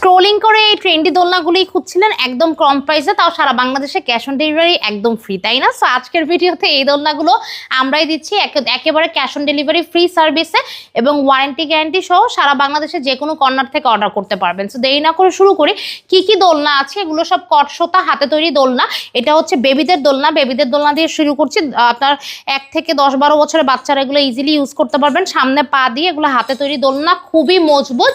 Scrolling করে এই trendy দোলনাগুলি খুঁজছিলেন একদম কম প্রাইসে, তাও সারা বাংলাদেশে ক্যাশ অন ডেলিভারি একদম ফ্রি, তাই না? সো আজকের ভিডিওতে এই দোলনাগুলো আমরাই দিচ্ছি একেবারে ক্যাশ অন ডেলিভারি ফ্রি সার্ভিসে এবং ওয়ারেন্টি গ্যারান্টি সহ সারা বাংলাদেশে যে কোনো কর্নার থেকে অর্ডার করতে পারবেন। সো দেরি না করে শুরু করি। কি কি দোলনা আছে এগুলো সব কটসোতা হাতে তৈরি দোলনা। এটা হচ্ছে বেবিদের দোলনা। বেবিদের দোলনা দিয়ে শুরু করছি। আপনার 1 থেকে 10-12 বছরের বাচ্চারা এগুলো ইজিলি ইউজ করতে পারবেন। সামনে পা দিয়ে এগুলো হাতে তৈরি দোলনা, খুবই মজবুত।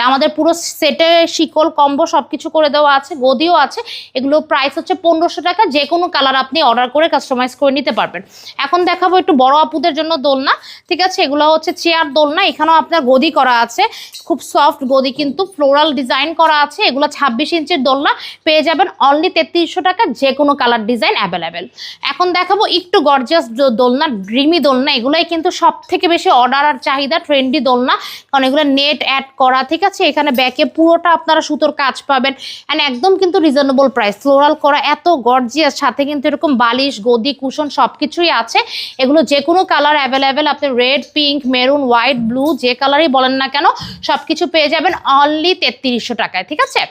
আমাদের পুরো সেটে শিকল কম্বো সবকিছু করে দেওয়া আছে, গদিও আছে। এগুলো প্রাইস হচ্ছে 1500 টাকা। যে কোনো কালার আপনি অর্ডার করে কাস্টমাইজ করে নিতে পারবেন। এখন দেখাবো একটু বড় আপুদের জন্য দোলনা, ঠিক আছে? এগুলো হচ্ছে চেয়ার দোলনা। এখানেও আপনার গদি করা আছে, খুব সফট গদি, কিন্তু ফ্লোরাল ডিজাইন করা আছে। এগুলো 26 ইঞ্চির দোলনা, পেয়ে যাবেন অনলি 3300 টাকা। যে কোনো কালার ডিজাইন অ্যাভেলেবেল। এখন দেখাবো একটু গর্জিয়াস দোলনা, ড্রিমি দোলনা। এগুলাই কিন্তু সব থেকে বেশি অর্ডার আর চাহিদা, ট্রেন্ডি দোলনা, কারণ এগুলো নেট অ্যাড করা, ঠিক আছে? এখানে ব্যাকে পুরোটা আপনারা সুতোর কাজ পাবেন অ্যান্ড একদম কিন্তু রিজনেবল প্রাইস, ফ্লোরাল করা, এত গর্জিয়াস। সাথে কিন্তু এরকম বালিশ, গদি, কুশন সবকিছুই আছে। এগুলো যে কোনো কালার অ্যাভেলেবেল। আপনি red, pink, maroon, white, blue যে কালারই বলেন না কেন সবকিছু পেয়ে যাবেন অনলি 3300 টাকায়, ঠিক আছে?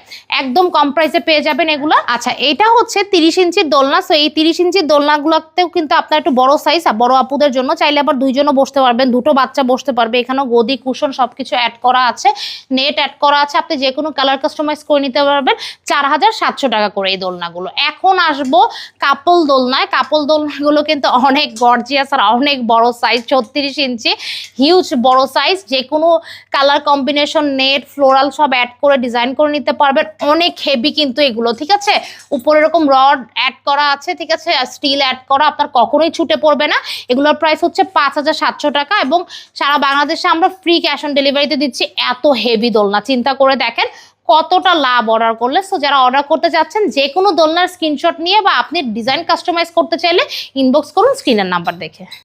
একদম কম প্রাইসে পেয়ে যাবেন এগুলো। আচ্ছা, এটা হচ্ছে 30 ইঞ্চির দোলনা। সো এই 30 ইঞ্চির দোলনাগুলোতেও কিন্তু আপনার একটু বড় সাইজ, আর বড় আপুদের জন্য চাইলে আবার দুইজনও বসতে পারবেন, দুটো বাচ্চা বসতে পারবে। এখানেও গদি, কুশন সবকিছু অ্যাড করা আছে, নেট অ্যাড করা আছে। আপনি যে কোনো কালার কাস্টমাইজ করে নিতে পারবেন। 4700 টাকা করে এই দোলনাগুলো। এখন আসবো কাপল দোলনায়। কাপল দোলনাগুলো কিন্তু অনেক গর্জিয়াস আর অনেক বড় সাইজ, 36 ইঞ্চি, হিউজ বড় সাইজ। যে কোনো কালার কম্বিনেশন, নেট, ফ্লোরাল সব অ্যাড করে ডিজাইন করে নিতে পারবেন। অনেক হেভি কিন্তু এগুলো, ঠিক আছে? উপরে এরকম রড অ্যাড করা আছে, ঠিক আছে? স্টিল অ্যাড করা, আপনার কখনোই ছুটে পড়বে না। এগুলোর প্রাইস হচ্ছে 5700 টাকা এবং সারা বাংলাদেশে আমরা ফ্রি ক্যাশ অন ডেলিভারিতে দিচ্ছি। এত হেভি দোলনা, চিন্তা করে দেখেন কতটা লাভ অর্ডার করলে। সো যারা অর্ডার করতে চাচ্ছেন যে কোনো দোলনার স্ক্রিনশট নিয়ে বা আপনি ডিজাইন কাস্টমাইজ করতে চাইলে ইনবক্স করুন স্ক্রিনের নাম্বার দেখে।